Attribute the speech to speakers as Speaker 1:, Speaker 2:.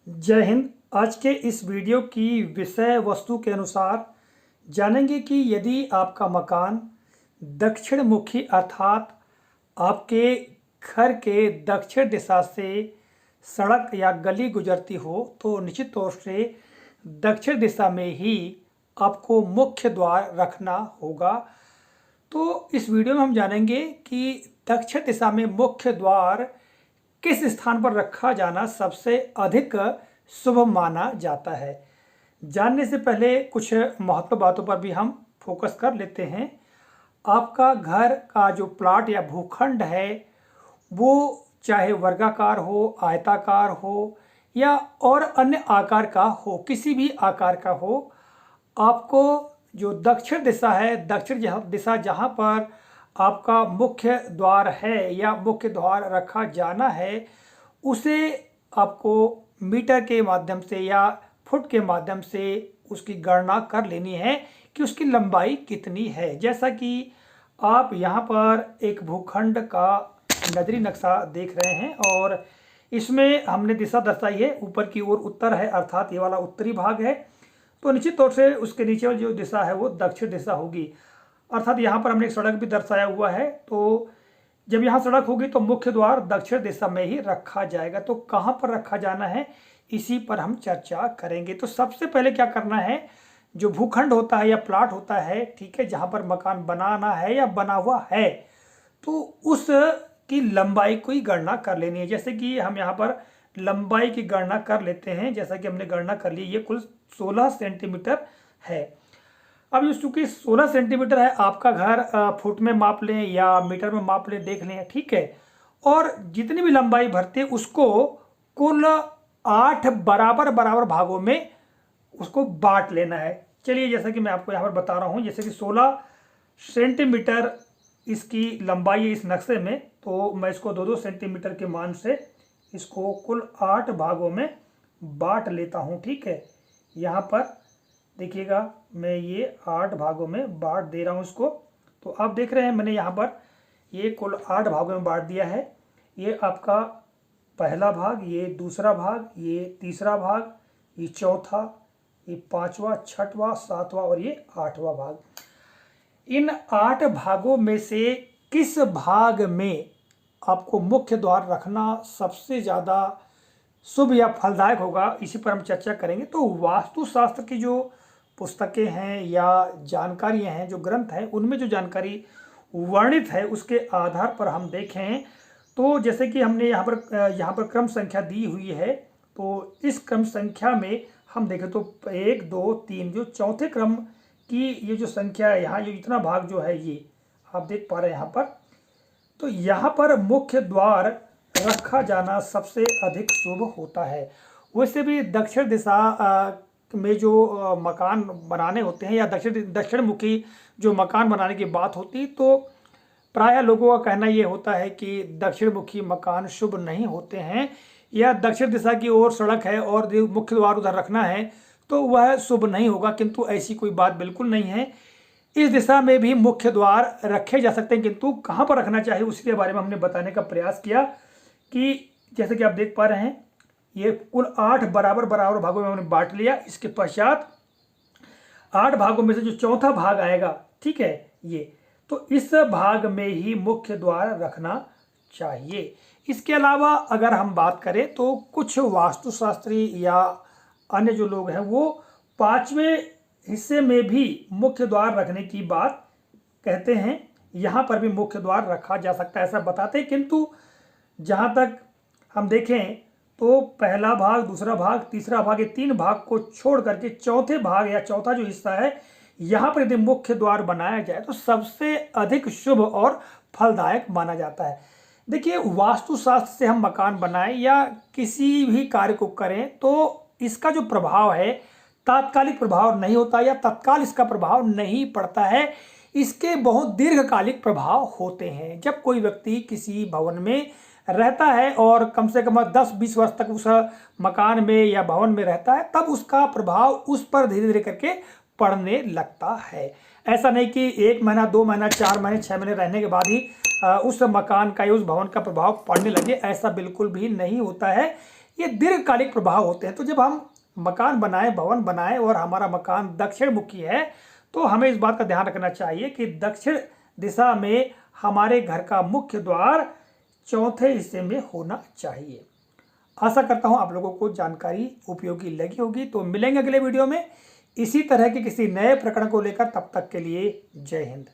Speaker 1: जय हिंद। आज के इस वीडियो की विषय वस्तु के अनुसार जानेंगे कि यदि आपका मकान दक्षिण मुखी अर्थात आपके घर के दक्षिण दिशा से सड़क या गली गुजरती हो तो निश्चित तौर से दक्षिण दिशा में ही आपको मुख्य द्वार रखना होगा। तो इस वीडियो में हम जानेंगे कि दक्षिण दिशा में मुख्य द्वार किस स्थान पर रखा जाना सबसे अधिक शुभ माना जाता है। जानने से पहले कुछ महत्वपूर्ण बातों पर भी हम फोकस कर लेते हैं। आपका घर का जो प्लाट या भूखंड है वो चाहे वर्गाकार हो, आयताकार हो या और अन्य आकार का हो, किसी भी आकार का हो, आपको जो दक्षिण दिशा है, दक्षिण दिशा जहाँ पर आपका मुख्य द्वार है या मुख्य द्वार रखा जाना है, उसे आपको मीटर के माध्यम से या फुट के माध्यम से उसकी गणना कर लेनी है कि उसकी लंबाई कितनी है। जैसा कि आप यहाँ पर एक भूखंड का नजरी नक्शा देख रहे हैं और इसमें हमने दिशा दर्शाई है, ऊपर की ओर उत्तर है अर्थात ये वाला उत्तरी भाग है, तो निश्चित तौर से उसके नीचे जो दिशा है वो दक्षिण दिशा होगी। अर्थात यहाँ पर हमने एक सड़क भी दर्शाया हुआ है, तो जब यहाँ सड़क होगी तो मुख्य द्वार दक्षिण दिशा में ही रखा जाएगा। तो कहाँ पर रखा जाना है इसी पर हम चर्चा करेंगे। तो सबसे पहले क्या करना है, जो भूखंड होता है या प्लाट होता है, ठीक है, जहाँ पर मकान बनाना है या बना हुआ है, तो उस की लंबाई की गणना कर लेनी है। जैसे कि हम यहाँ पर लंबाई की गणना कर लेते हैं। जैसा कि हमने गणना कर ली, ये कुल 16 सेंटीमीटर है। अब चूंकि 16 सेंटीमीटर है, आपका घर फुट में माप लें या मीटर में माप लें, देख लें, ठीक है। और जितनी भी लंबाई भरते हैं उसको कुल 8 बराबर बराबर भागों में उसको बांट लेना है। चलिए, जैसा कि मैं आपको यहाँ पर बता रहा हूँ, जैसे कि 16 सेंटीमीटर इसकी लंबाई है इस नक्शे में, तो मैं इसको 2-2 सेंटीमीटर के मान से इसको कुल 8 भागों में बांट लेता हूँ, ठीक है। यहाँ पर देखिएगा, मैं ये 8 भागों में बांट दे रहा हूँ इसको। तो आप देख रहे हैं मैंने यहाँ पर ये कुल 8 भागों में बांट दिया है। ये आपका पहला भाग, ये दूसरा भाग, ये तीसरा भाग, ये चौथा, ये पांचवा, छठवां, सातवां और ये 8वां भाग। इन 8 भागों में से किस भाग में आपको मुख्य द्वार रखना सबसे ज़्यादा शुभ या फलदायक होगा, इसी पर हम चर्चा करेंगे। तो वास्तुशास्त्र की जो पुस्तकें हैं या जानकारियां हैं, जो ग्रंथ हैं, उनमें जो जानकारी वर्णित है उसके आधार पर हम देखें तो जैसे कि हमने यहाँ पर क्रम संख्या दी हुई है, तो इस क्रम संख्या में हम देखें तो 1, 2, 3 जो चौथे क्रम की ये जो संख्या है, यहाँ जो इतना भाग जो है ये आप देख पा रहे हैं यहाँ पर, तो यहाँ पर मुख्य द्वार रखा जाना सबसे अधिक शुभ होता है। वैसे भी दक्षिण दिशा में जो मकान बनाने होते हैं या दक्षिण मुखी जो मकान बनाने की बात होती, तो प्रायः लोगों का कहना ये होता है कि दक्षिण मुखी मकान शुभ नहीं होते हैं, या दक्षिण दिशा की ओर सड़क है और मुख्य द्वार उधर रखना है तो वह शुभ नहीं होगा, किंतु ऐसी कोई बात बिल्कुल नहीं है। इस दिशा में भी मुख्य द्वार रखे जा सकते हैं, किंतु कहाँ पर रखना चाहिए उसके बारे में हमने बताने का प्रयास किया कि जैसे कि आप देख पा रहे हैं ये कुल 8 बराबर बराबर भागों में हमने बांट लिया। इसके पश्चात 8 भागों में से जो चौथा भाग आएगा, ठीक है, ये तो इस भाग में ही मुख्य द्वार रखना चाहिए। इसके अलावा अगर हम बात करें तो कुछ वास्तुशास्त्री या अन्य जो लोग हैं वो 5वें हिस्से में भी मुख्य द्वार रखने की बात कहते हैं। यहाँ पर भी मुख्य द्वार रखा जा सकता है ऐसा बताते हैं, किंतु जहाँ तक हम देखें तो पहला भाग, दूसरा भाग, तीसरा भाग, ये 3 भाग को छोड़ करके चौथे भाग या चौथा जो हिस्सा है यहाँ पर यदि मुख्य द्वार बनाया जाए तो सबसे अधिक शुभ और फलदायक माना जाता है। देखिए, वास्तुशास्त्र से हम मकान बनाएं या किसी भी कार्य को करें तो इसका जो प्रभाव है तात्कालिक प्रभाव नहीं होता या तत्काल इसका प्रभाव नहीं पड़ता है। इसके बहुत दीर्घकालिक प्रभाव होते हैं। जब कोई व्यक्ति किसी भवन में रहता है और कम से कम 10-20 वर्ष तक उस मकान में या भवन में रहता है, तब उसका प्रभाव उस पर धीरे धीरे करके पड़ने लगता है। ऐसा नहीं कि 1 महीना, 2 महीना, 4 महीने, 6 महीने रहने के बाद ही उस मकान का या उस भवन का प्रभाव पड़ने लगे, ऐसा बिल्कुल भी नहीं होता है। ये दीर्घकालिक प्रभाव होते हैं। तो जब हम मकान बनाएं, भवन बनाएं और हमारा मकान दक्षिण मुखी है तो हमें इस बात का ध्यान रखना चाहिए कि दक्षिण दिशा में हमारे घर का मुख्य द्वार चौथे हिस्से में होना चाहिए। आशा करता हूं आप लोगों को जानकारी उपयोगी लगी होगी। तो मिलेंगे अगले वीडियो में इसी तरह के किसी नए प्रकरण को लेकर। तब तक के लिए जय हिंद।